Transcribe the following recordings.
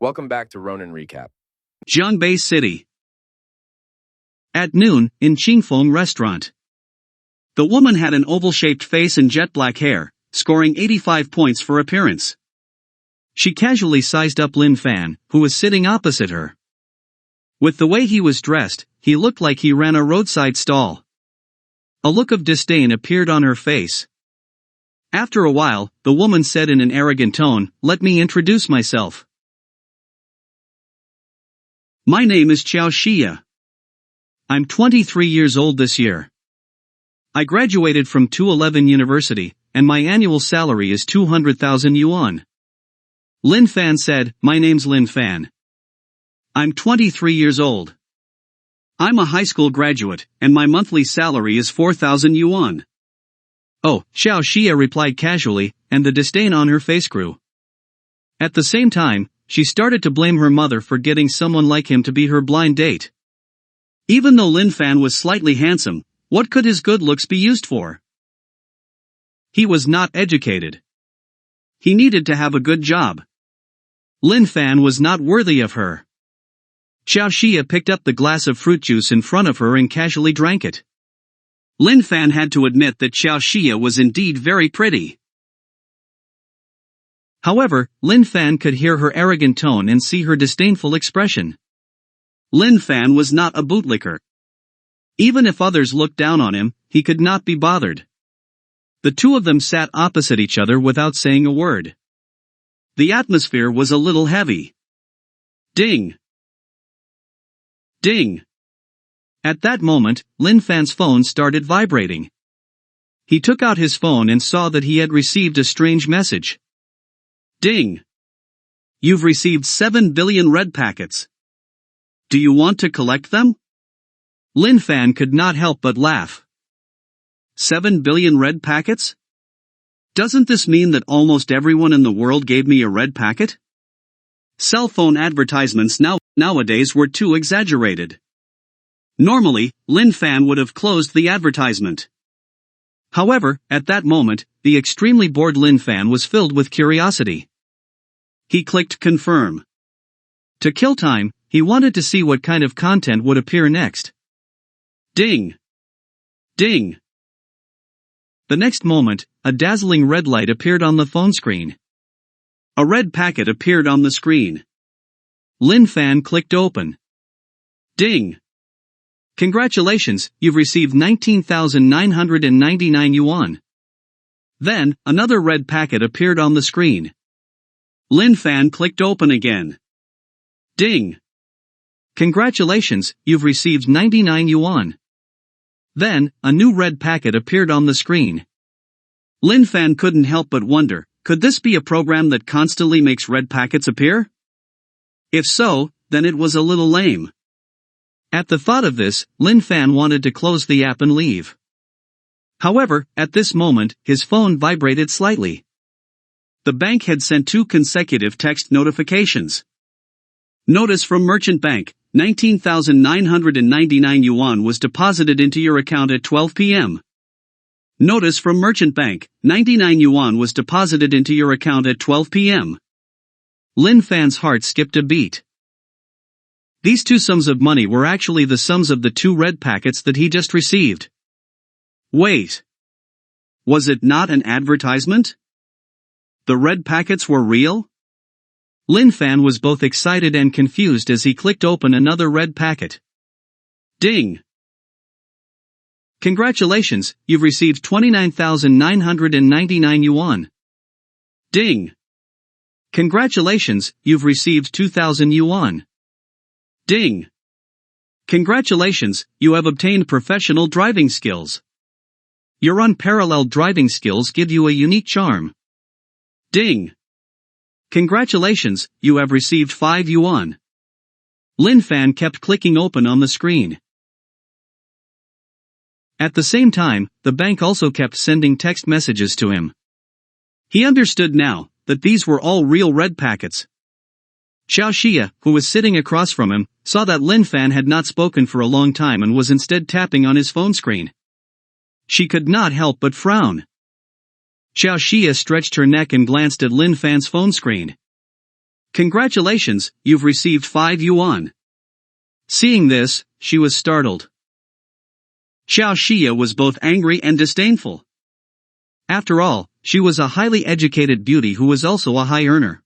Welcome back to Ronin Recap. Jiangbei City. At noon, in Qingfeng Restaurant. The woman had an oval-shaped face and jet black hair, scoring 85 points for appearance. She casually sized up Lin Fan, who was sitting opposite her. With the way he was dressed, he looked like he ran a roadside stall. A look of disdain appeared on her face. After a while, the woman said in an arrogant tone, "Let me introduce myself. My name is Qiao Xia. I'm 23 years old this year. I graduated from 211 University, and my annual salary is 200,000 yuan. Lin Fan said, "My name's Lin Fan. I'm 23 years old. I'm a high school graduate, and my monthly salary is 4,000 yuan. Oh, Xiao Xia replied casually, and the disdain on her face grew. At the same time, she started to blame her mother for getting someone like him to be her blind date. Even though Lin Fan was slightly handsome, what could his good looks be used for? He was not educated. He needed to have a good job. Lin Fan was not worthy of her. Xiao Xia picked up the glass of fruit juice in front of her and casually drank it. Lin Fan had to admit that Xiao Xia was indeed very pretty. However, Lin Fan could hear her arrogant tone and see her disdainful expression. Lin Fan was not a bootlicker. Even if others looked down on him, he could not be bothered. The two of them sat opposite each other without saying a word. The atmosphere was a little heavy. Ding! Ding! At that moment, Lin Fan's phone started vibrating. He took out his phone and saw that he had received a strange message. Ding! You've received 7 billion red packets. Do you want to collect them? Lin Fan could not help but laugh. 7 billion red packets? Doesn't this mean that almost everyone in the world gave me a red packet? Cell phone advertisements nowadays were too exaggerated. Normally, Lin Fan would have closed the advertisement. However, at that moment, the extremely bored Lin Fan was filled with curiosity. He clicked confirm. To kill time, he wanted to see what kind of content would appear next. Ding! Ding! The next moment, a dazzling red light appeared on the phone screen. A red packet appeared on the screen. Lin Fan clicked open. Ding! Congratulations, you've received 19,999 yuan. Then, another red packet appeared on the screen. Lin Fan clicked open again. Ding! Congratulations, you've received 99 yuan. Then, a new red packet appeared on the screen. Lin Fan couldn't help but wonder, could this be a program that constantly makes red packets appear? If so, then it was a little lame. At the thought of this, Lin Fan wanted to close the app and leave. However, at this moment, his phone vibrated slightly. The bank had sent 2 consecutive text notifications. Notice from Merchant Bank, 19,999 yuan was deposited into your account at 12 p.m. Notice from Merchant Bank, 99 yuan was deposited into your account at 12 p.m. Lin Fan's heart skipped a beat. These 2 sums of money were actually the sums of the 2 red packets that he just received. Wait. Was it not an advertisement? The red packets were real? Lin Fan was both excited and confused as he clicked open another red packet. Ding! Congratulations, you've received 29,999 yuan. Ding! Congratulations, you've received 2,000 yuan. Ding! Congratulations, you have obtained professional driving skills. Your unparalleled driving skills give you a unique charm. Ding! Congratulations, you have received 5 yuan. Lin Fan kept clicking open on the screen. At the same time, the bank also kept sending text messages to him. He understood now that these were all real red packets. Xiao Xia, who was sitting across from him, saw that Lin Fan had not spoken for a long time and was instead tapping on his phone screen. She could not help but frown. Xiao Xia stretched her neck and glanced at Lin Fan's phone screen. Congratulations, you've received 5 yuan. Seeing this, she was startled. Xiao Xia was both angry and disdainful. After all, she was a highly educated beauty who was also a high earner.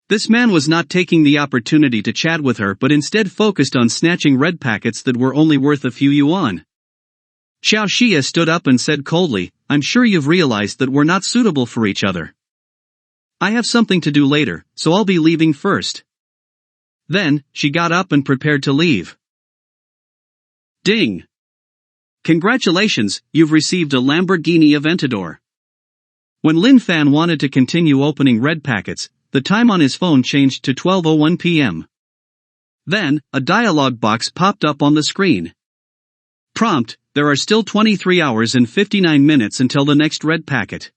This man was not taking the opportunity to chat with her but instead focused on snatching red packets that were only worth a few yuan. Xiao Xia stood up and said coldly, "I'm sure you've realized that we're not suitable for each other. I have something to do later, so I'll be leaving first." Then, she got up and prepared to leave. Ding! Congratulations, you've received a Lamborghini Aventador. When Lin Fan wanted to continue opening red packets, the time on his phone changed to 12:01 p.m. Then, a dialog box popped up on the screen. Prompt: there are still 23 hours and 59 minutes until the next red packet.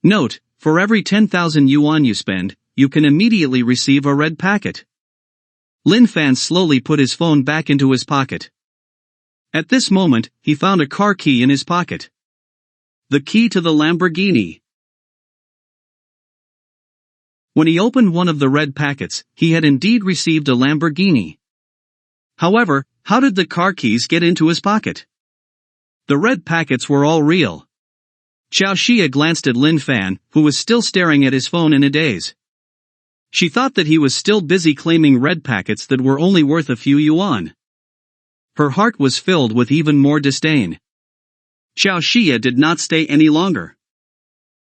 Note: for every 10,000 yuan you spend, you can immediately receive a red packet. Lin Fan slowly put his phone back into his pocket. At this moment, he found a car key in his pocket. The key to the Lamborghini. When he opened one of the red packets, he had indeed received a Lamborghini. However, how did the car keys get into his pocket? The red packets were all real. Xiao Xia glanced at Lin Fan, who was still staring at his phone in a daze. She thought that he was still busy claiming red packets that were only worth a few yuan. Her heart was filled with even more disdain. Xiao Xia did not stay any longer.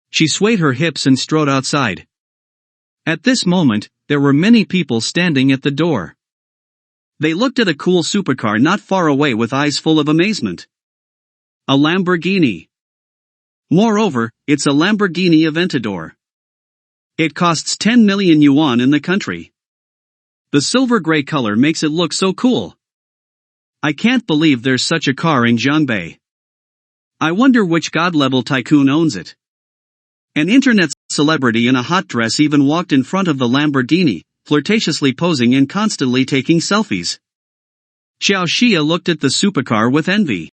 She swayed her hips and strode outside. At this moment, there were many people standing at the door. They looked at a cool supercar not far away with eyes full of amazement. A Lamborghini. Moreover, it's a Lamborghini Aventador. It costs 10 million yuan in the country. The silver-gray color makes it look so cool. I can't believe there's such a car in Jiangbei. I wonder which god-level tycoon owns it. An internet celebrity in a hot dress even walked in front of the Lamborghini, flirtatiously posing and constantly taking selfies. Xiao Xia looked at the supercar with envy.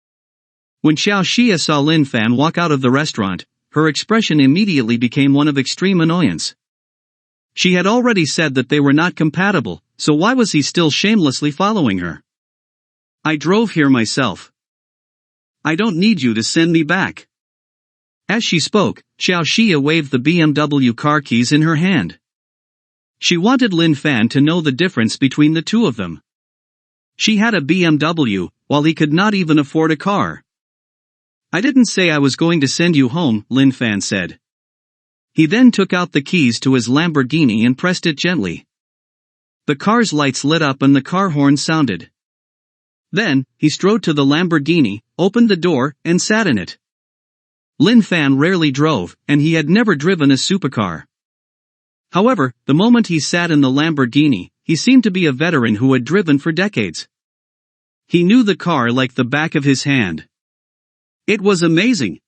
When Xiao Xia saw Lin Fan walk out of the restaurant, her expression immediately became one of extreme annoyance. She had already said that they were not compatible, so why was he still shamelessly following her? I drove here myself. I don't need you to send me back. As she spoke, Xiao Xia waved the BMW car keys in her hand. She wanted Lin Fan to know the difference between the two of them. She had a BMW, while he could not even afford a car. I didn't say I was going to send you home, Lin Fan said. He then took out the keys to his Lamborghini and pressed it gently. The car's lights lit up and the car horn sounded. Then, he strode to the Lamborghini, opened the door, and sat in it. Lin Fan rarely drove, and he had never driven a supercar. However, the moment he sat in the Lamborghini, he seemed to be a veteran who had driven for decades. He knew the car like the back of his hand. It was amazing.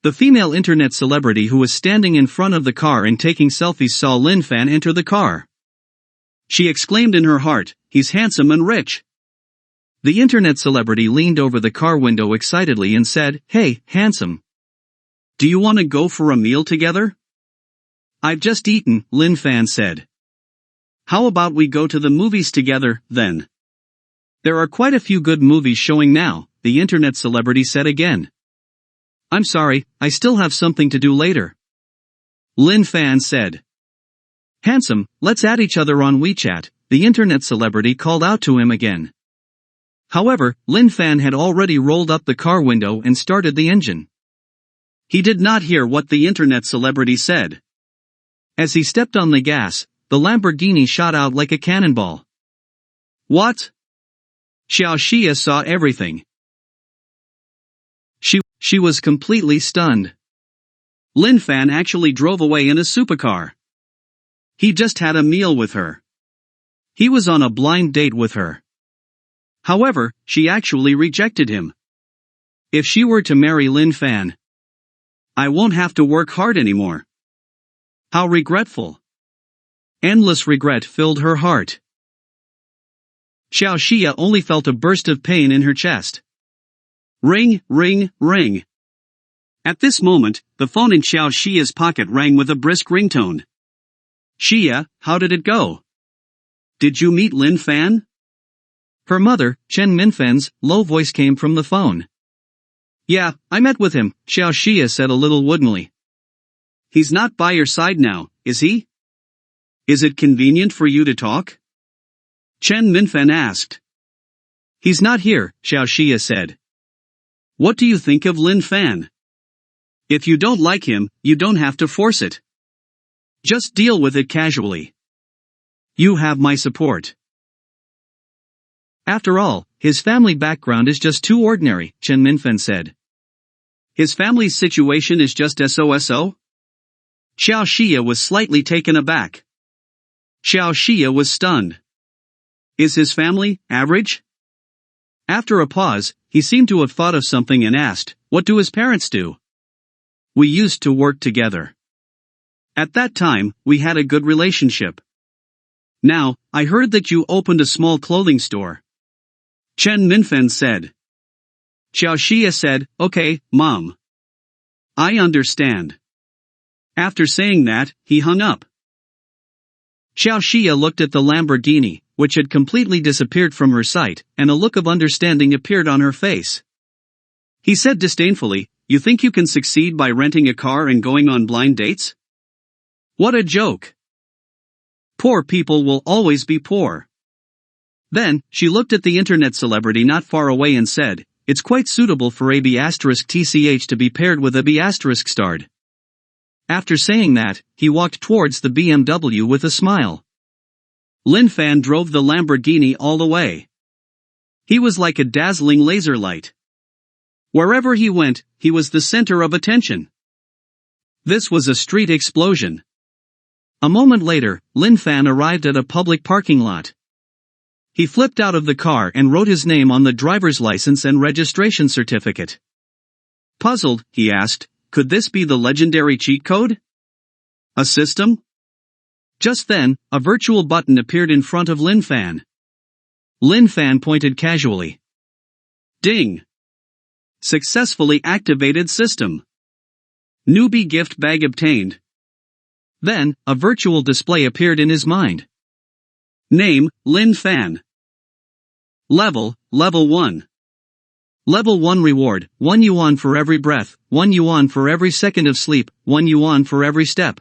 The female internet celebrity who was standing in front of the car and taking selfies saw Lin Fan enter the car. She exclaimed in her heart, "He's handsome and rich." The internet celebrity leaned over the car window excitedly and said, "Hey, handsome. Do you want to go for a meal together?" "I've just eaten," Lin Fan said. "How about we go to the movies together, then?" "There are quite a few good movies showing now," the internet celebrity said again. "I'm sorry, I still have something to do later," Lin Fan said. "Handsome, let's add each other on WeChat," the internet celebrity called out to him again. However, Lin Fan had already rolled up the car window and started the engine. He did not hear what the internet celebrity said. As he stepped on the gas, the Lamborghini shot out like a cannonball. What? Xiao Xia saw everything. She was completely stunned. Lin Fan actually drove away in a supercar. He just had a meal with her. He was on a blind date with her. However, she actually rejected him. If she were to marry Lin Fan, I won't have to work hard anymore. How regretful. Endless regret filled her heart. Xiao Xia only felt a burst of pain in her chest. Ring, ring, ring. At this moment, the phone in Xiao Xia's pocket rang with a brisk ringtone. Xia, how did it go? Did you meet Lin Fan? Her mother, Chen Minfan's, low voice came from the phone. Yeah, I met with him, Xiao Xia said a little woodenly. He's not by your side now, is he? Is it convenient for you to talk? Chen Minfan asked. He's not here, Xiao Xia said. What do you think of Lin Fan? If you don't like him, you don't have to force it. Just deal with it casually. You have my support. After all, his family background is just too ordinary, Chen Minfen said. His family's situation is just SOSO? Xiao Xia was slightly taken aback. Xiao Xia was stunned. Is his family average? After a pause, he seemed to have thought of something and asked, what do his parents do? We used to work together. At that time, we had a good relationship. Now, I heard that you opened a small clothing store. Chen Minfen said. Xiao Xia said, okay, Mom. I understand. After saying that, he hung up. Xiao Xia looked at the Lamborghini, which had completely disappeared from her sight, and a look of understanding appeared on her face. He said disdainfully, you think you can succeed by renting a car and going on blind dates? What a joke. Poor people will always be poor. Then, she looked at the internet celebrity not far away and said, it's quite suitable for a B*TCH to be paired with a B*starred. After saying that, he walked towards the BMW with a smile. Lin Fan drove the Lamborghini all the way. He was like a dazzling laser light. Wherever he went, he was the center of attention. This was a street explosion. A moment later, Lin Fan arrived at a public parking lot. He flipped out of the car and wrote his name on the driver's license and registration certificate. Puzzled, he asked, could this be the legendary cheat code? A system? Just then, a virtual button appeared in front of Lin Fan. Lin Fan pointed casually. Ding! Successfully activated system. Newbie gift bag obtained. Then, a virtual display appeared in his mind. Name, Lin Fan. Level 1. Level 1 reward, 1 yuan for every breath, 1 yuan for every second of sleep, 1 yuan for every step.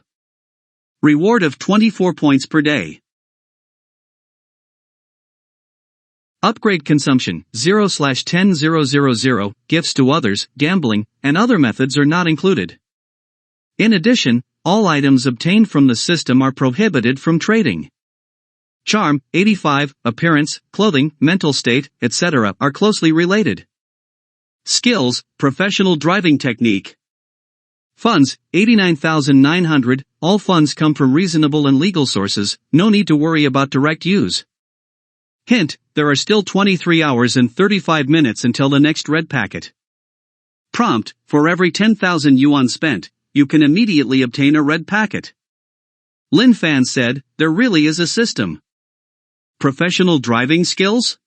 Reward of 24 points per day. Upgrade consumption, 0/10,000, gifts to others, gambling, and other methods are not included. In addition, all items obtained from the system are prohibited from trading. Charm, 85, appearance, clothing, mental state, etc. are closely related. Skills, professional driving technique. Funds, 89,900, all funds come from reasonable and legal sources, no need to worry about direct use. Hint, there are still 23 hours and 35 minutes until the next red packet. Prompt, for every 10,000 yuan spent, you can immediately obtain a red packet. Lin Fan said, there really is a system. Professional driving skills?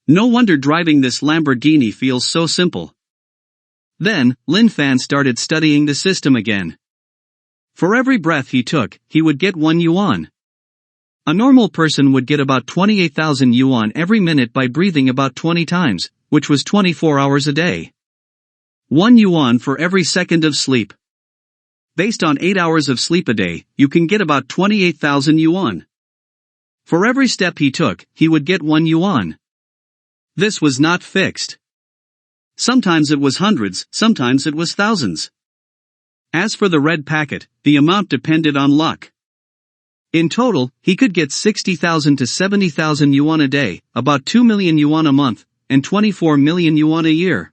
No wonder driving this Lamborghini feels so simple. Then, Lin Fan started studying the system again. For every breath he took, he would get 1 yuan. A normal person would get about 28,000 yuan every minute by breathing about 20 times, which was 24 hours a day. 1 yuan for every second of sleep. Based on 8 hours of sleep a day, you can get about 28,000 yuan. For every step he took, he would get 1 yuan. This was not fixed. Sometimes it was hundreds, sometimes it was thousands. As for the red packet, the amount depended on luck. In total, he could get 60,000 to 70,000 yuan a day, about 2 million yuan a month, and 24 million yuan a year.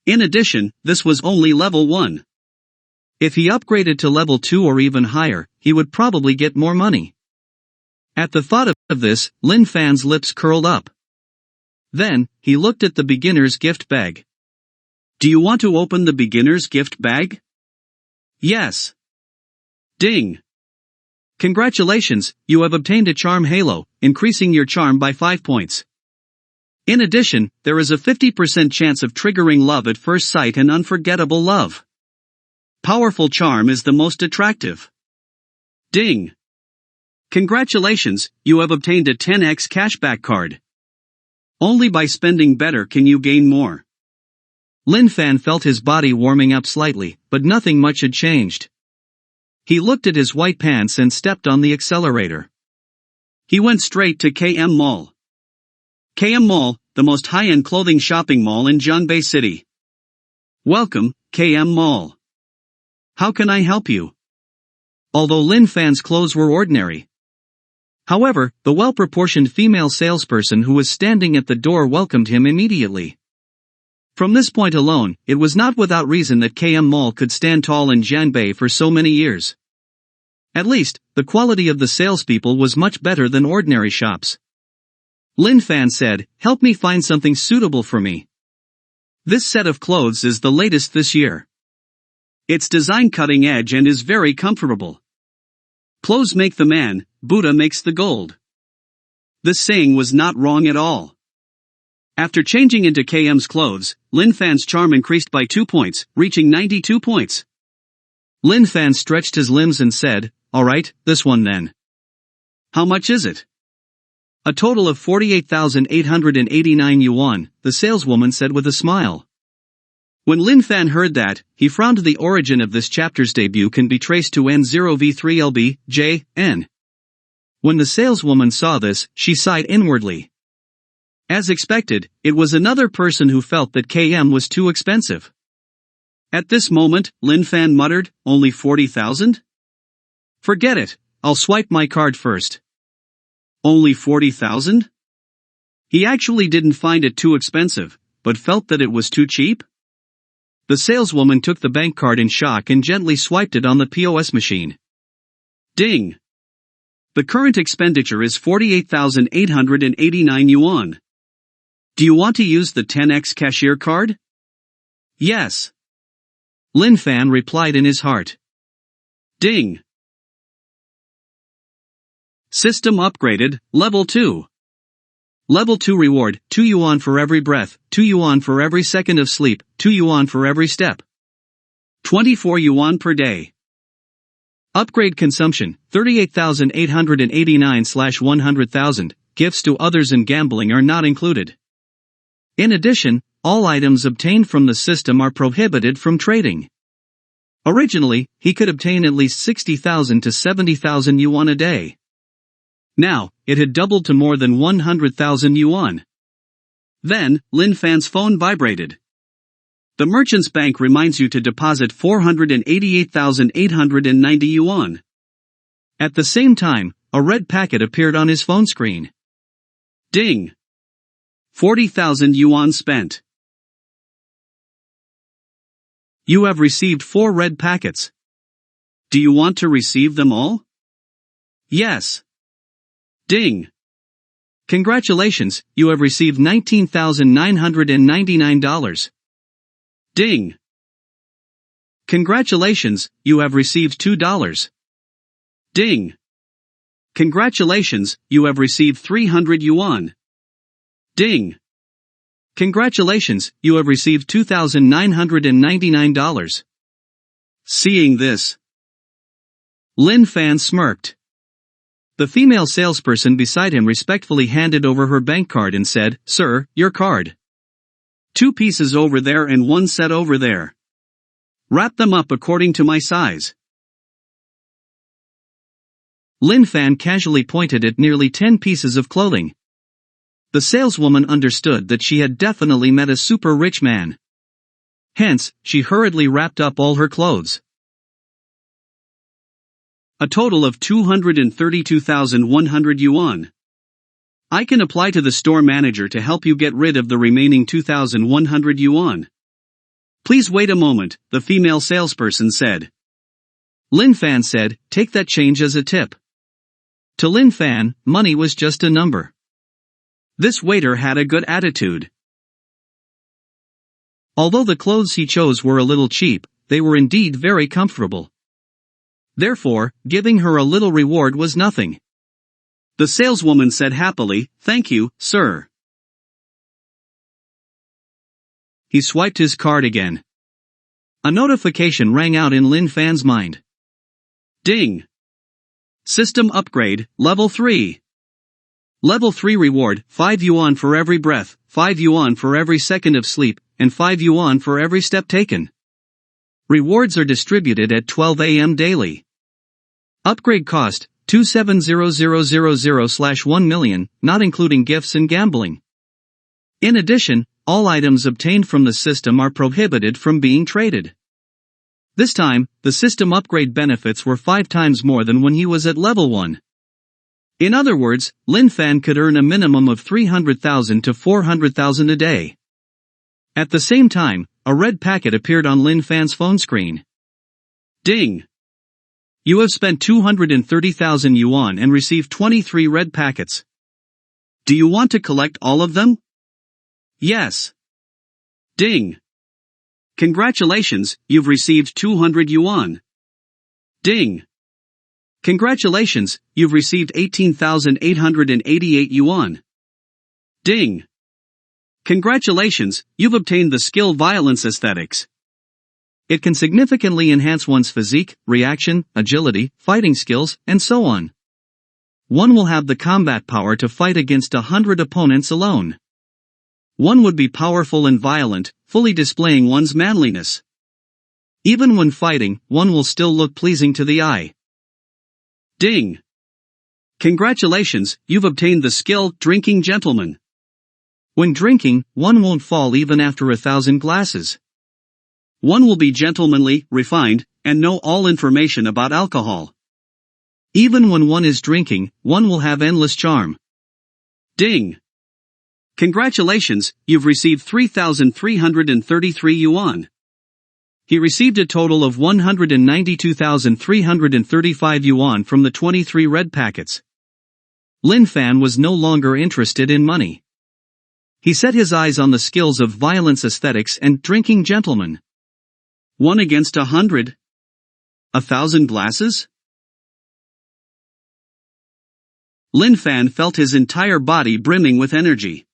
In addition, this was only level 1. If he upgraded to level 2 or even higher, he would probably get more money. At the thought of this, Lin Fan's lips curled up. Then, he looked at the beginner's gift bag. Do you want to open the beginner's gift bag? Yes. Ding. Congratulations, you have obtained a charm halo, increasing your charm by 5 points. In addition, there is a 50% chance of triggering love at first sight and unforgettable love. Powerful charm is the most attractive. Ding! Congratulations, you have obtained a 10x cashback card. Only by spending better can you gain more. Lin Fan felt his body warming up slightly, but nothing much had changed. He looked at his white pants and stepped on the accelerator. He went straight to KM Mall. KM Mall, the most high-end clothing shopping mall in Jeonbei City. Welcome, KM Mall. How can I help you? Although Lin Fan's clothes were ordinary. However, the well-proportioned female salesperson who was standing at the door welcomed him immediately. From this point alone, it was not without reason that KM Mall could stand tall in Jeonbei for so many years. At least, the quality of the salespeople was much better than ordinary shops. Lin Fan said, "Help me find something suitable for me. This set of clothes is the latest this year. Its design cutting edge and is very comfortable. Clothes make the man, Buddha makes the gold." This saying was not wrong at all. After changing into KM's clothes, Lin Fan's charm increased by 2 points, reaching 92 points. Lin Fan stretched his limbs and said, "Alright, this one then. How much is it?" "A total of 48,889 yuan, the saleswoman said with a smile. When Lin Fan heard that, he frowned. The origin of this chapter's debut can be traced to N0V3LB, When the saleswoman saw this, she sighed inwardly. As expected, it was another person who felt that KM was too expensive. At this moment, Lin Fan muttered, "Only 40,000? Forget it, I'll swipe my card first." Only 40,000? He actually didn't find it too expensive, but felt that it was too cheap? The saleswoman took the bank card in shock and gently swiped it on the POS machine. Ding! The current expenditure is 48,889 yuan. Do you want to use the 10x cashier card? Yes. Lin Fan replied in his heart. Ding! System upgraded, Level 2. Level 2 reward, 2 yuan for every breath, 2 yuan for every second of sleep, 2 yuan for every step. 24 yuan per day. Upgrade consumption, 38,889/100,000, gifts to others and gambling are not included. In addition, all items obtained from the system are prohibited from trading. Originally, he could obtain at least 60,000 to 70,000 yuan a day. Now, it had doubled to more than 100,000 yuan. Then, Lin Fan's phone vibrated. The merchant's bank reminds you to deposit 488,890 yuan. At the same time, a red packet appeared on his phone screen. Ding! 40,000 yuan spent. You have received 4 red packets. Do you want to receive them all? Yes. Ding! Congratulations, you have received $19,999. Ding! Congratulations, you have received $2. Ding! Congratulations, you have received 300 yuan. Ding! Congratulations, you have received $2,999. Seeing this, Lin Fan smirked. The female salesperson beside him respectfully handed over her bank card and said, "Sir, your card. 2 pieces over there and 1 set over there. Wrap them up according to my size." Lin Fan casually pointed at nearly 10 pieces of clothing. The saleswoman understood that she had definitely met a super rich man. Hence, she hurriedly wrapped up all her clothes. A total of 232,100 yuan. I can apply to the store manager to help you get rid of the remaining 2,100 yuan. Please wait a moment, the female salesperson said. Lin Fan said, "Take that change as a tip." To Lin Fan, money was just a number. This waiter had a good attitude. Although the clothes he chose were a little cheap, they were indeed very comfortable. Therefore, giving her a little reward was nothing. The saleswoman said happily, "Thank you, sir." He swiped his card again. A notification rang out in Lin Fan's mind. Ding! System Upgrade, Level 3. Level 3 Reward, 5 yuan for every breath, 5 yuan for every second of sleep, and 5 yuan for every step taken. Rewards are distributed at 12 a.m. daily. Upgrade cost, 270000/1 million, not including gifts and gambling. In addition, all items obtained from the system are prohibited from being traded. This time, the system upgrade benefits were 5 times more than when he was at level 1. In other words, Lin Fan could earn a minimum of 300,000 to 400,000 a day. At the same time, a red packet appeared on Lin Fan's phone screen. Ding! You have spent 230,000 yuan and received 23 red packets. Do you want to collect all of them? Yes. Ding! Congratulations, you've received 200 yuan. Ding! Congratulations, you've received 18,888 yuan. Ding! Congratulations, you've obtained the skill Violence Aesthetics. It can significantly enhance one's physique, reaction, agility, fighting skills, and so on. One will have the combat power to fight against 100 opponents alone. One would be powerful and violent, fully displaying one's manliness. Even when fighting, one will still look pleasing to the eye. Ding! Congratulations, you've obtained the skill Drinking Gentleman. When drinking, one won't fall even after 1,000 glasses. One will be gentlemanly, refined, and know all information about alcohol. Even when one is drinking, one will have endless charm. Ding! Congratulations, you've received 3,333 yuan. He received a total of 192,335 yuan from the 23 red packets. Lin Fan was no longer interested in money. He set his eyes on the skills of Violence Aesthetics and Drinking Gentleman. 1 against 100? 1,000 glasses? Lin Fan felt his entire body brimming with energy.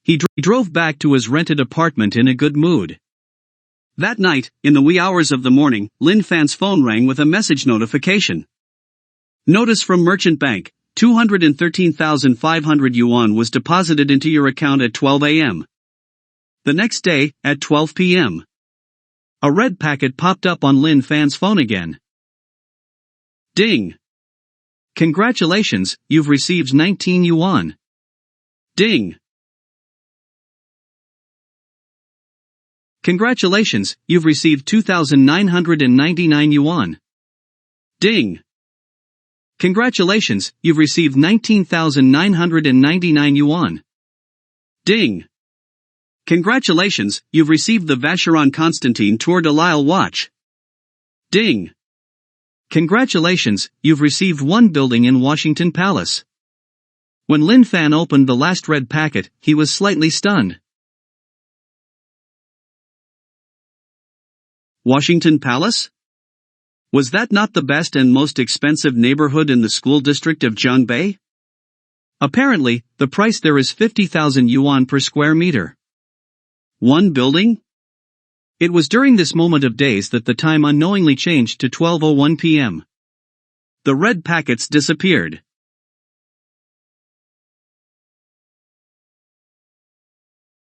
He drove back to his rented apartment in a good mood. That night, in the wee hours of the morning, Lin Fan's phone rang with a message notification. Notice from Merchant Bank, 213,500 yuan was deposited into your account at 12 a.m. The next day, at 12 p.m. A red packet popped up on Lin Fan's phone again. Ding! Congratulations, you've received 19 yuan. Ding! Congratulations, you've received 2,999 yuan. Ding! Congratulations, you've received 19,999 yuan. Ding! Congratulations, you've received the Vacheron Constantin Tour de Lille watch. Ding! Congratulations, you've received 1 building in Washington Palace. When Lin Fan opened the last red packet, he was slightly stunned. Washington Palace? Was that not the best and most expensive neighborhood in the school district of Jiangbei? Apparently, the price there is 50,000 yuan per square meter. 1 building? It was during this moment of days that the time unknowingly changed to 12:01 p.m. The red packets disappeared.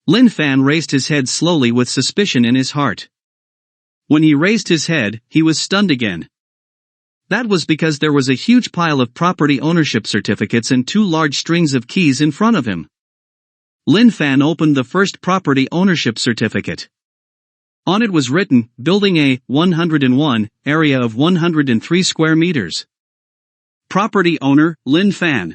Lin Fan raised his head slowly with suspicion in his heart. When he raised his head, he was stunned again. That was because there was a huge pile of property ownership certificates and 2 large strings of keys in front of him. Lin Fan opened the first property ownership certificate. On it was written, Building A, 101, area of 103 square meters. Property owner, Lin Fan.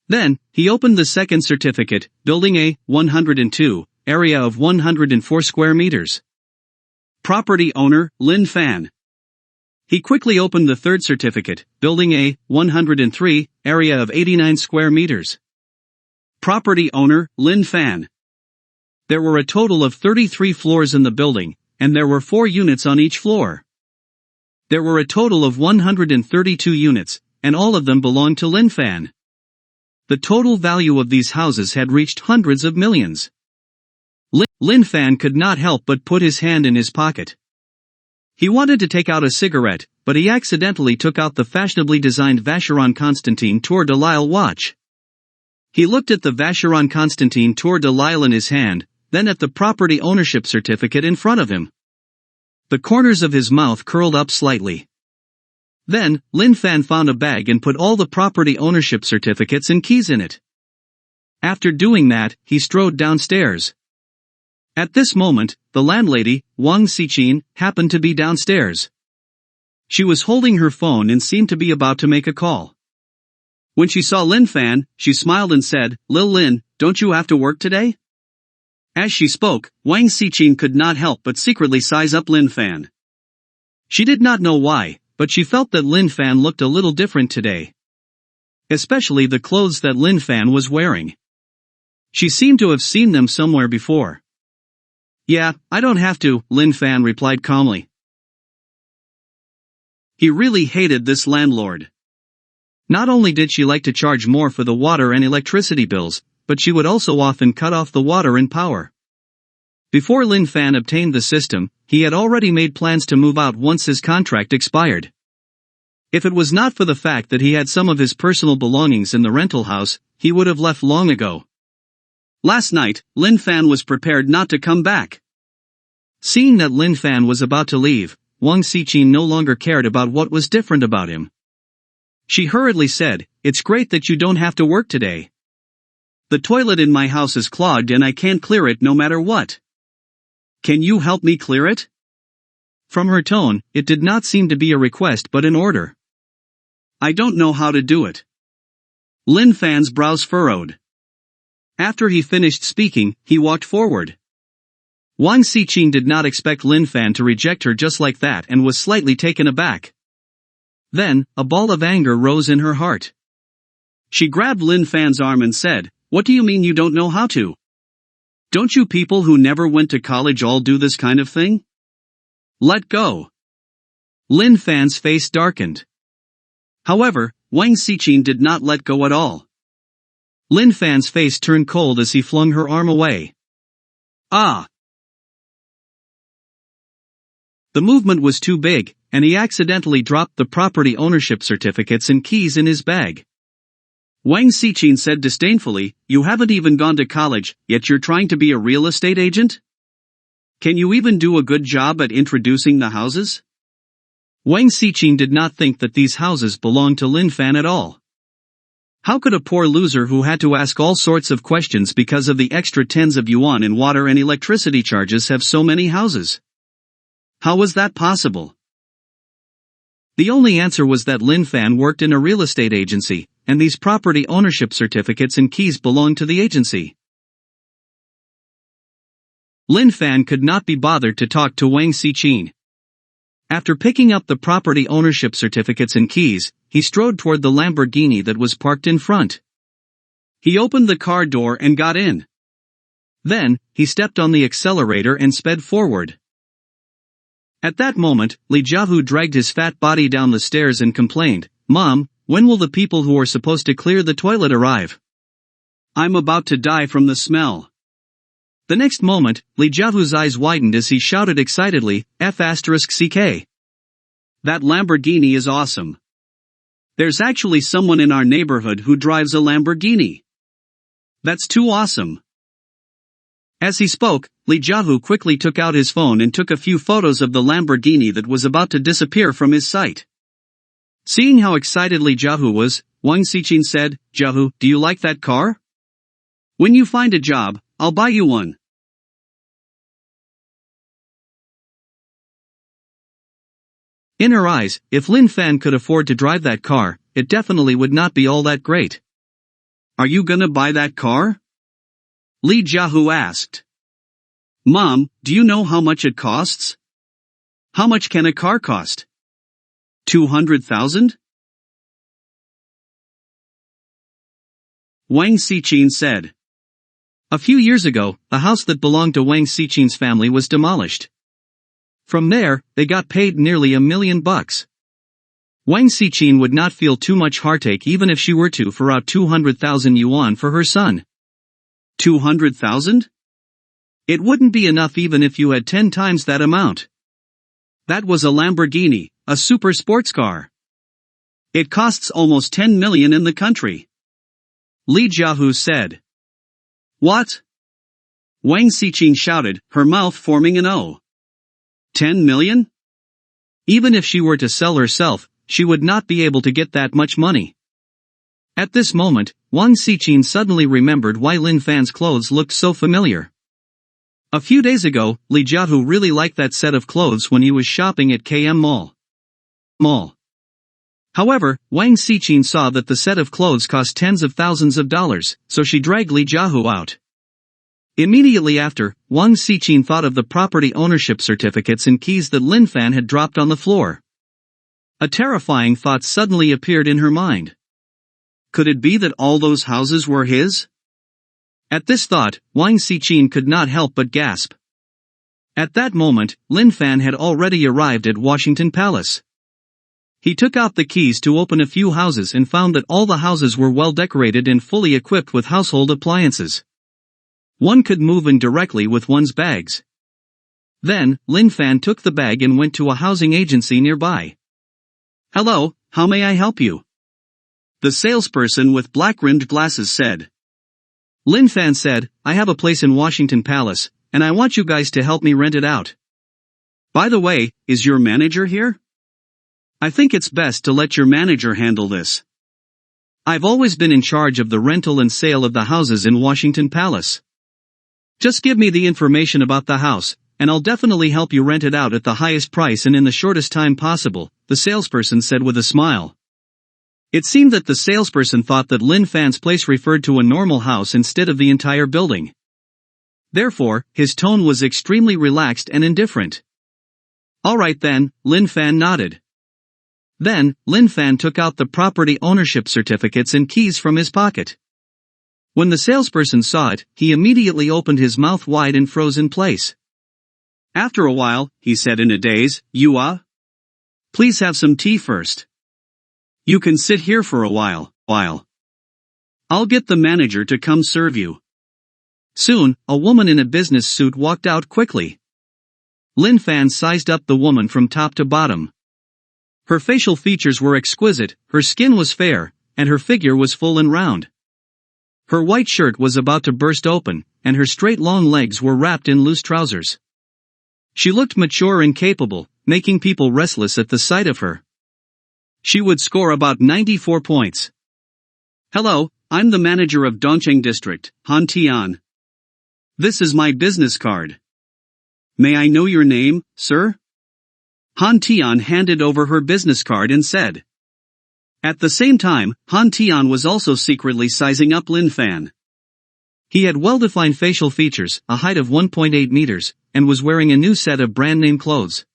Then, he opened the second certificate, Building A, 102, area of 104 square meters. Property owner, Lin Fan. He quickly opened the third certificate, Building A, 103, area of 89 square meters. Property owner, Lin Fan. There were a total of 33 floors in the building, and there were 4 units on each floor. There were a total of 132 units, and all of them belonged to Lin Fan. The total value of these houses had reached hundreds of millions. Lin Fan could not help but put his hand in his pocket. He wanted to take out a cigarette, but he accidentally took out the fashionably designed Vacheron Constantin Tour de Lille watch. He looked at the Vacheron Constantin Tour de Lille in his hand, then at the property ownership certificate in front of him. The corners of his mouth curled up slightly. Then, Lin Fan found a bag and put all the property ownership certificates and keys in it. After doing that, he strode downstairs. At this moment, the landlady, Wang Xichin, happened to be downstairs. She was holding her phone and seemed to be about to make a call. When she saw Lin Fan, she smiled and said, Lin, don't you have to work today?" As she spoke, Wang Xichin could not help but secretly size up Lin Fan. She did not know why, but she felt that Lin Fan looked a little different today. Especially the clothes that Lin Fan was wearing. She seemed to have seen them somewhere before. "Yeah, I don't have to," Lin Fan replied calmly. He really hated this landlord. Not only did she like to charge more for the water and electricity bills, but she would also often cut off the water and power. Before Lin Fan obtained the system, he had already made plans to move out once his contract expired. If it was not for the fact that he had some of his personal belongings in the rental house, he would have left long ago. Last night, Lin Fan was prepared not to come back. Seeing that Lin Fan was about to leave, Wang Xichin no longer cared about what was different about him. She hurriedly said, "It's great that you don't have to work today. The toilet in my house is clogged and I can't clear it no matter what. Can you help me clear it?" From her tone, it did not seem to be a request but an order. "I don't know how to do it." Lin Fan's brows furrowed. After he finished speaking, he walked forward. Wang Xichin did not expect Lin Fan to reject her just like that and was slightly taken aback. Then, a ball of anger rose in her heart. She grabbed Lin Fan's arm and said, "What do you mean you don't know how to? Don't you people who never went to college all do this kind of thing? Let go." Lin Fan's face darkened. However, Wang Xichin did not let go at all. Lin Fan's face turned cold as he flung her arm away. "Ah!" The movement was too big, and he accidentally dropped the property ownership certificates and keys in his bag. Wang Xichin said disdainfully, "You haven't even gone to college, yet you're trying to be a real estate agent? Can you even do a good job at introducing the houses?" Wang Xichin did not think that these houses belonged to Lin Fan at all. How could a poor loser who had to ask all sorts of questions because of the extra tens of yuan in water and electricity charges have so many houses? How was that possible? The only answer was that Lin Fan worked in a real estate agency, and these property ownership certificates and keys belonged to the agency. Lin Fan could not be bothered to talk to Wang Xichin. After picking up the property ownership certificates and keys, he strode toward the Lamborghini that was parked in front. He opened the car door and got in. Then, he stepped on the accelerator and sped forward. At that moment, Li Jiahu dragged his fat body down the stairs and complained, "Mom, when will the people who are supposed to clear the toilet arrive? I'm about to die from the smell." The next moment, Li Jiahu's eyes widened as he shouted excitedly, F***CK. "That Lamborghini is awesome. There's actually someone in our neighborhood who drives a Lamborghini. That's too awesome." As he spoke, Li Jiahu quickly took out his phone and took a few photos of the Lamborghini that was about to disappear from his sight. Seeing how excited Li Jiahu was, Wang Xichin said, "Jiahu, do you like that car? When you find a job, I'll buy you one." In her eyes, if Lin Fan could afford to drive that car, it definitely would not be all that great. "Are you gonna buy that car?" Li Jiahu asked. "Mom, do you know how much it costs? How much can a car cost? 200,000? Wang Xichin said. A few years ago, the house that belonged to Wang Xichin's family was demolished. From there, they got paid nearly $1 million. Wang Xichin would not feel too much heartache even if she were to for out 200,000 yuan for her son. 200,000? It wouldn't be enough even if you had 10 times that amount. That was a Lamborghini, a super sports car. It costs almost 10 million in the country. Li Jiahu said. What? Wang Xiqin shouted, her mouth forming an O. 10 million? Even if she were to sell herself, she would not be able to get that much money. At this moment, Wang Xiqin suddenly remembered why Lin Fan's clothes looked so familiar. A few days ago, Li Jiahu really liked that set of clothes when he was shopping at KM Mall. However, Wang Xiqin saw that the set of clothes cost tens of thousands of dollars, so she dragged Li Jiahu out. Immediately after, Wang Xiqin thought of the property ownership certificates and keys that Lin Fan had dropped on the floor. A terrifying thought suddenly appeared in her mind. Could it be that all those houses were his? At this thought, Wang Xiqin could not help but gasp. At that moment, Lin Fan had already arrived at Washington Palace. He took out the keys to open a few houses and found that all the houses were well decorated and fully equipped with household appliances. One could move in directly with one's bags. Then, Lin Fan took the bag and went to a housing agency nearby. Hello, how may I help you? The salesperson with black-rimmed glasses said. Lin Fan said, I have a place in Washington Palace, and I want you guys to help me rent it out. By the way, is your manager here? I think it's best to let your manager handle this. I've always been in charge of the rental and sale of the houses in Washington Palace. Just give me the information about the house, and I'll definitely help you rent it out at the highest price and in the shortest time possible, the salesperson said with a smile. It seemed that the salesperson thought that Lin Fan's place referred to a normal house instead of the entire building. Therefore, his tone was extremely relaxed and indifferent. Alright then, Lin Fan nodded. Then, Lin Fan took out the property ownership certificates and keys from his pocket. When the salesperson saw it, he immediately opened his mouth wide and froze in place. After a while, he said in a daze, Please have some tea first. You can sit here for a while. I'll get the manager to come serve you. Soon, a woman in a business suit walked out quickly. Lin Fan sized up the woman from top to bottom. Her facial features were exquisite, her skin was fair, and her figure was full and round. Her white shirt was about to burst open, and her straight long legs were wrapped in loose trousers. She looked mature and capable, making people restless at the sight of her. She would score about 94 points. Hello, I'm the manager of Dongcheng District, Han Tian. This is my business card. May I know your name, sir? Han Tian handed over her business card and said. At the same time, Han Tian was also secretly sizing up Lin Fan. He had well-defined facial features, a height of 1.8 meters, and was wearing a new set of brand-name clothes.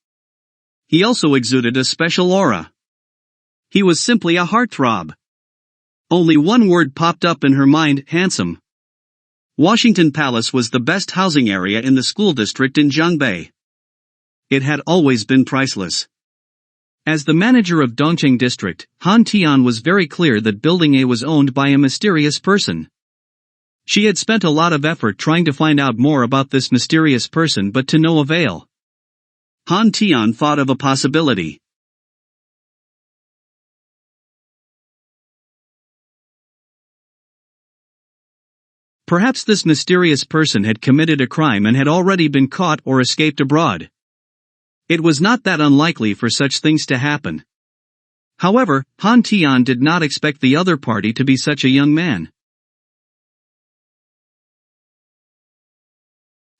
He also exuded a special aura. He was simply a heartthrob. Only one word popped up in her mind, handsome. Washington Palace was the best housing area in the school district in Zhangbei. It had always been priceless. As the manager of Dongcheng District, Han Tian was very clear that Building A was owned by a mysterious person. She had spent a lot of effort trying to find out more about this mysterious person but to no avail. Han Tian thought of a possibility. Perhaps this mysterious person had committed a crime and had already been caught or escaped abroad. It was not that unlikely for such things to happen. However, Han Tian did not expect the other party to be such a young man.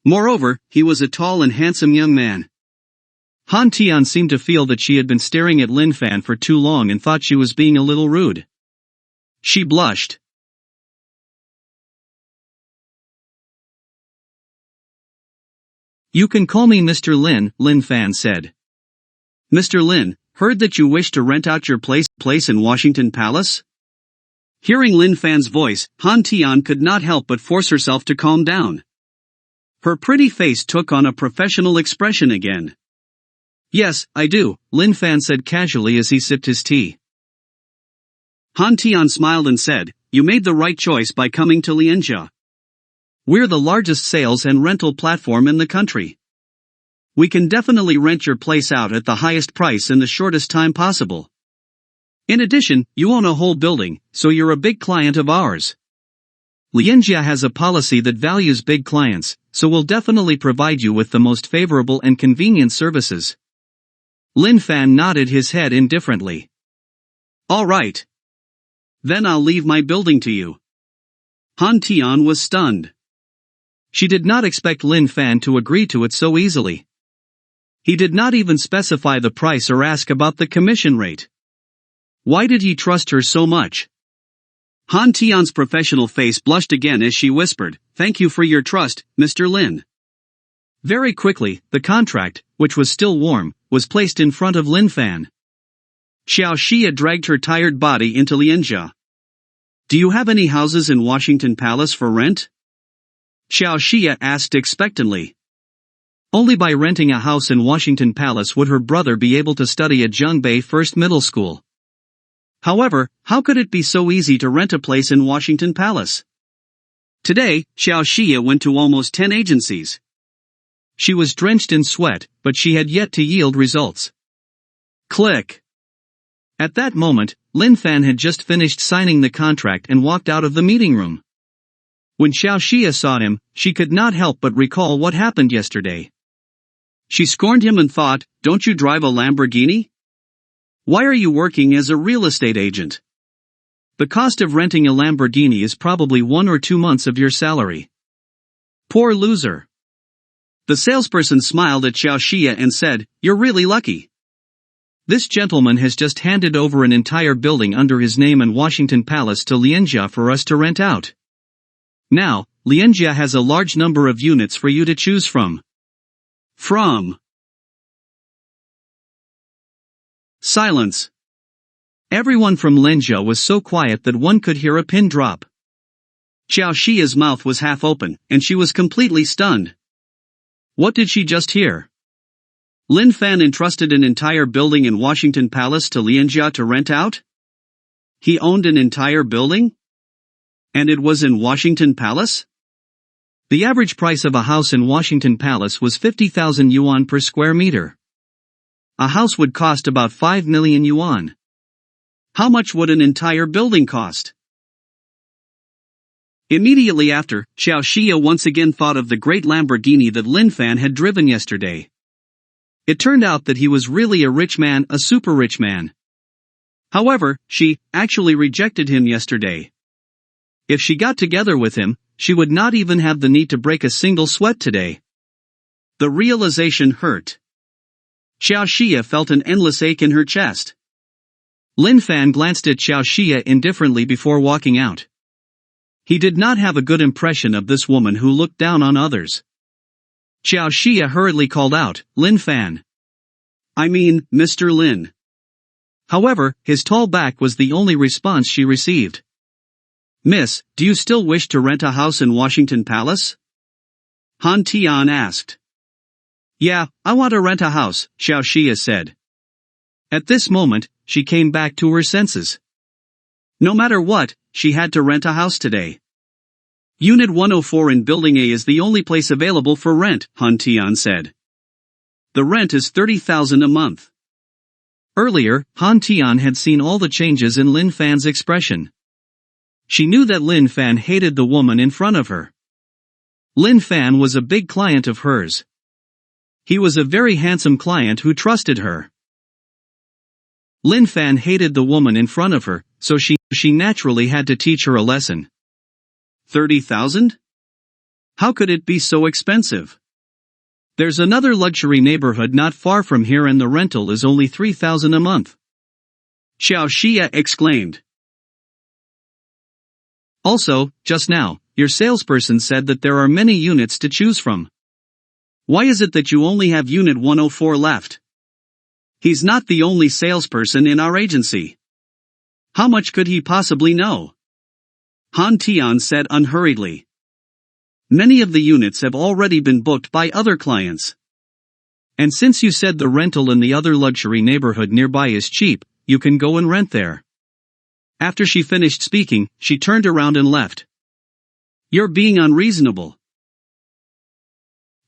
Moreover, he was a tall and handsome young man. Han Tian seemed to feel that she had been staring at Lin Fan for too long and thought she was being a little rude. She blushed. You can call me Mr. Lin, Lin Fan said. Mr. Lin, heard that you wish to rent out your place in Washington Palace? Hearing Lin Fan's voice, Han Tian could not help but force herself to calm down. Her pretty face took on a professional expression again. Yes, I do, Lin Fan said casually as he sipped his tea. Han Tian smiled and said, you made the right choice by coming to Lianjia. We're the largest sales and rental platform in the country. We can definitely rent your place out at the highest price in the shortest time possible. In addition, you own a whole building, so you're a big client of ours. Lianjia has a policy that values big clients, so we'll definitely provide you with the most favorable and convenient services. Lin Fan nodded his head indifferently. All right. Then I'll leave my building to you. Han Tian was stunned. She did not expect Lin Fan to agree to it so easily. He did not even specify the price or ask about the commission rate. Why did he trust her so much? Han Tian's professional face blushed again as she whispered, "Thank you for your trust, Mr. Lin." Very quickly, the contract, which was still warm, was placed in front of Lin Fan. Xiao Xia dragged her tired body into Lianjia. Do you have any houses in Washington Palace for rent? Xiao Xia asked expectantly. Only by renting a house in Washington Palace would her brother be able to study at Zhongbei First Middle School. However, how could it be so easy to rent a place in Washington Palace? Today, Xiao Xia went to almost 10 agencies. She was drenched in sweat, but she had yet to yield results. Click. At that moment, Lin Fan had just finished signing the contract and walked out of the meeting room. When Xiao Xia saw him, she could not help but recall what happened yesterday. She scorned him and thought, "Don't you drive a Lamborghini? Why are you working as a real estate agent? The cost of renting a Lamborghini is probably 1 or 2 months of your salary. Poor loser." The salesperson smiled at Xiao Xia and said, "You're really lucky. This gentleman has just handed over an entire building under his name in Washington Palace to Lianjia for us to rent out. Now, Lianjia has a large number of units for you to choose from." Silence. Everyone from Lianjia was so quiet that one could hear a pin drop. Xiao Xia's mouth was half open, and she was completely stunned. What did she just hear? Lin Fan entrusted an entire building in Washington Palace to Lianjia to rent out? He owned an entire building? And it was in Washington Palace? The average price of a house in Washington Palace was 50,000 yuan per square meter. A house would cost about 5 million yuan. How much would an entire building cost? Immediately after, Xiao Xia once again thought of the great Lamborghini that Lin Fan had driven yesterday. It turned out that he was really a rich man, a super rich man. However, she actually rejected him yesterday. If she got together with him, she would not even have the need to break a single sweat today. The realization hurt. Xiao Xia felt an endless ache in her chest. Lin Fan glanced at Xiao Xia indifferently before walking out. He did not have a good impression of this woman who looked down on others. Xiao Xia hurriedly called out, "Lin Fan. I mean, Mr. Lin." However, his tall back was the only response she received. "Miss, do you still wish to rent a house in Washington Palace?" Han Tian asked. "Yeah, I want to rent a house," Xiao Xia said. At this moment, she came back to her senses. No matter what, she had to rent a house today. Unit 104 in Building A is the only place available for rent, Han Tian said. The rent is 30,000 a month. Earlier, Han Tian had seen all the changes in Lin Fan's expression. She knew that Lin Fan hated the woman in front of her. Lin Fan was a big client of hers. He was a very handsome client who trusted her. Lin Fan hated the woman in front of her, so she naturally had to teach her a lesson. 30,000? How could it be so expensive? There's another luxury neighborhood not far from here and the rental is only 3,000 a month. Xiao Xia exclaimed. Also, just now, your salesperson said that there are many units to choose from. Why is it that you only have Unit 104 left? He's not the only salesperson in our agency. How much could he possibly know? Han Tian said unhurriedly. Many of the units have already been booked by other clients. And since you said the rental in the other luxury neighborhood nearby is cheap, you can go and rent there. After she finished speaking, she turned around and left. You're being unreasonable.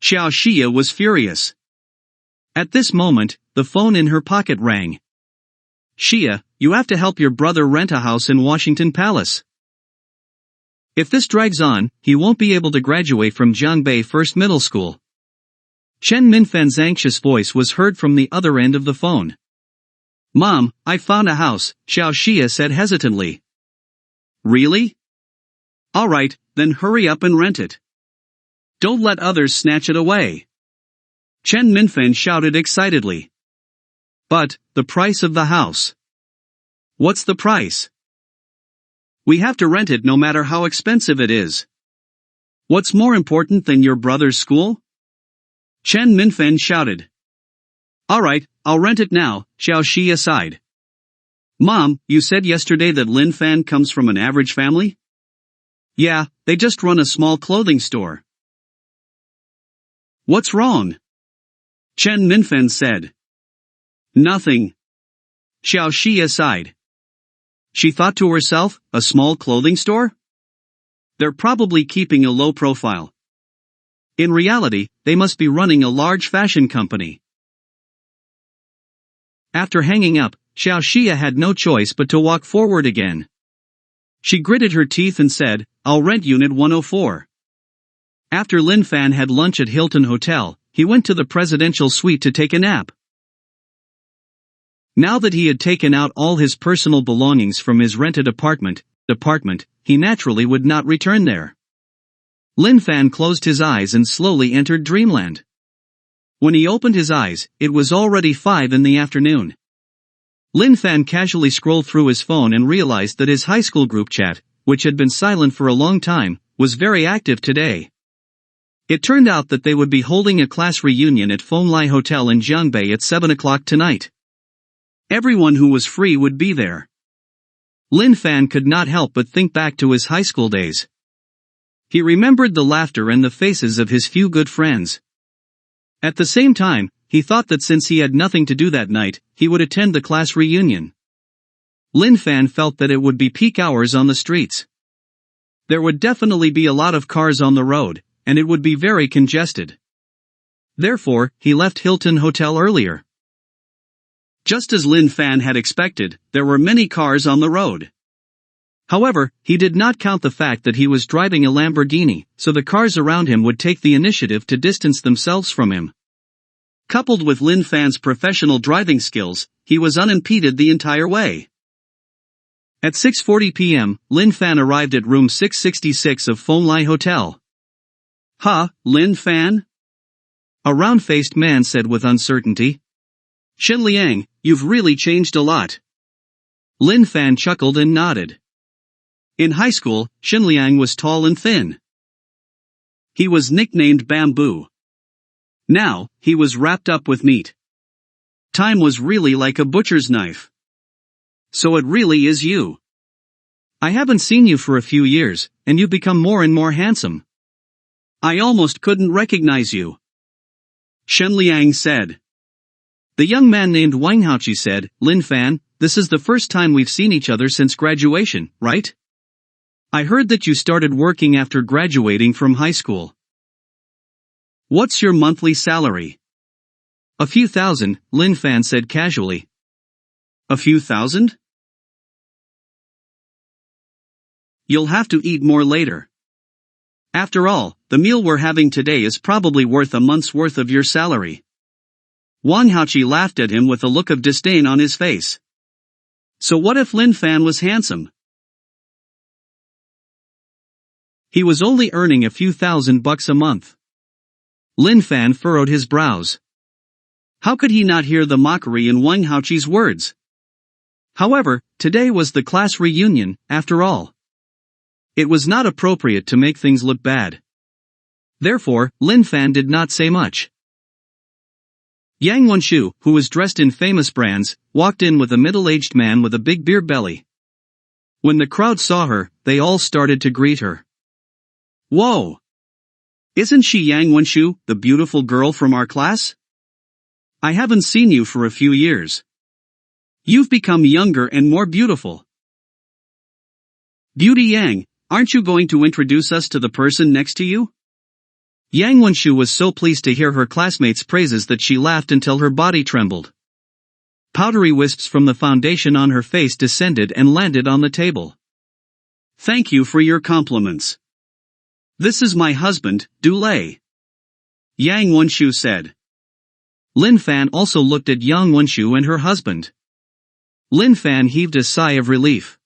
Xiao Xia was furious. At this moment, the phone in her pocket rang. Shia, you have to help your brother rent a house in Washington Palace. If this drags on, he won't be able to graduate from Jiangbei First Middle School. Chen Minfan's anxious voice was heard from the other end of the phone. Mom, I found a house, Xiao Xia said hesitantly. Really? Alright, then hurry up and rent it. Don't let others snatch it away. Chen Minfan shouted excitedly. But, the price of the house. What's the price? We have to rent it no matter how expensive it is. What's more important than your brother's school? Chen Minfen shouted. Alright, I'll rent it now, Xiao Xia sighed. Mom, you said yesterday that Lin Fan comes from an average family? Yeah, they just run a small clothing store. What's wrong? Chen Minfen said. Nothing. Xiao Xia sighed. She thought to herself, a small clothing store? They're probably keeping a low profile. In reality, they must be running a large fashion company. After hanging up, Xiao Xia had no choice but to walk forward again. She gritted her teeth and said, I'll rent Unit 104. After Lin Fan had lunch at Hilton Hotel, he went to the presidential suite to take a nap. Now that he had taken out all his personal belongings from his rented apartment, he naturally would not return there. Lin Fan closed his eyes and slowly entered dreamland. When he opened his eyes, it was already 5 in the afternoon. Lin Fan casually scrolled through his phone and realized that his high school group chat, which had been silent for a long time, was very active today. It turned out that they would be holding a class reunion at Fenglai Hotel in Jiangbei at 7 o'clock tonight. Everyone who was free would be there. Lin Fan could not help but think back to his high school days. He remembered the laughter and the faces of his few good friends. At the same time, he thought that since he had nothing to do that night, he would attend the class reunion. Lin Fan felt that it would be peak hours on the streets. There would definitely be a lot of cars on the road, and it would be very congested. Therefore, he left Hilton Hotel earlier. Just as Lin Fan had expected, there were many cars on the road. However, he did not count the fact that he was driving a Lamborghini, so the cars around him would take the initiative to distance themselves from him. Coupled with Lin Fan's professional driving skills, he was unimpeded the entire way. At 6:40 p.m., Lin Fan arrived at room 666 of Fenglai Hotel. Ha, Lin Fan? A round-faced man said with uncertainty. Shen Liang, you've really changed a lot. Lin Fan chuckled and nodded. In high school, Shen Liang was tall and thin. He was nicknamed Bamboo. Now, he was wrapped up with meat. Time was really like a butcher's knife. So it really is you. I haven't seen you for a few years, and you've become more and more handsome. I almost couldn't recognize you. Shen Liang said. The young man named Wang Haoqi said, Lin Fan, this is the first time we've seen each other since graduation, right? I heard that you started working after graduating from high school. What's your monthly salary? A few thousand, Lin Fan said casually. A few thousand? You'll have to eat more later. After all, the meal we're having today is probably worth a month's worth of your salary. Wang Haoqi laughed at him with a look of disdain on his face. So what if Lin Fan was handsome? He was only earning a few $1,000s a month. Lin Fan furrowed his brows. How could he not hear the mockery in Wang Haoqi's words? However, today was the class reunion, after all. It was not appropriate to make things look bad. Therefore, Lin Fan did not say much. Yang Wenshu, who was dressed in famous brands, walked in with a middle-aged man with a big beer belly. When the crowd saw her, they all started to greet her. Whoa! Isn't she Yang Wenshu, the beautiful girl from our class? I haven't seen you for a few years. You've become younger and more beautiful. Beauty Yang, aren't you going to introduce us to the person next to you? Yang Wenshu was so pleased to hear her classmates' praises that she laughed until her body trembled. Powdery wisps from the foundation on her face descended and landed on the table. Thank you for your compliments. This is my husband, Dulé. Yang Wenshu said. Lin Fan also looked at Yang Wenshu and her husband. Lin Fan heaved a sigh of relief.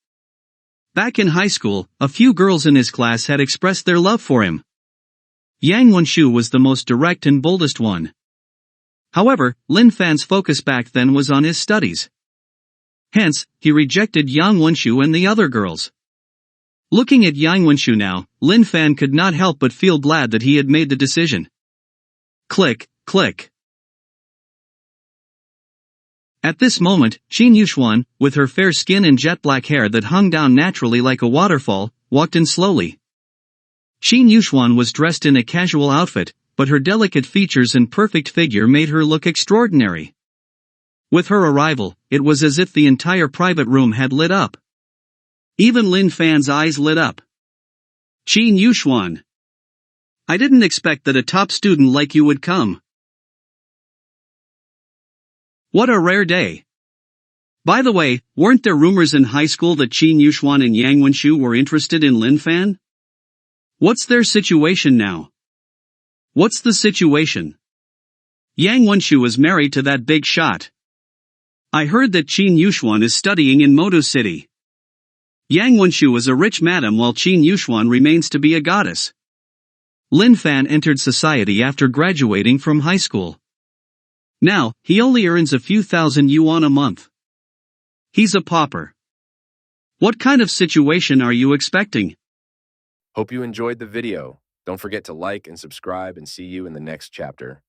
Back in high school, a few girls in his class had expressed their love for him. Yang Wenshu was the most direct and boldest one. However, Lin Fan's focus back then was on his studies. Hence, he rejected Yang Wenshu and the other girls. Looking at Yang Wenshu now, Lin Fan could not help but feel glad that he had made the decision. Click, click. At this moment, Qin Yuxuan, with her fair skin and jet black hair that hung down naturally like a waterfall, walked in slowly. Qin Yuxuan was dressed in a casual outfit, but her delicate features and perfect figure made her look extraordinary. With her arrival, it was as if the entire private room had lit up. Even Lin Fan's eyes lit up. Qin Yuxuan. I didn't expect that a top student like you would come. What a rare day. By the way, weren't there rumors in high school that Qin Yuxuan and Yang Wenshu were interested in Lin Fan? What's their situation now? What's the situation? Yang Wenshu is married to that big shot. I heard that Qin Yuxuan is studying in Modu City. Yang Wenshu is a rich madam while Qin Yuxuan remains to be a goddess. Lin Fan entered society after graduating from high school. Now, he only earns a few thousand yuan a month. He's a pauper. What kind of situation are you expecting? Hope you enjoyed the video. Don't forget to like and subscribe and see you in the next chapter.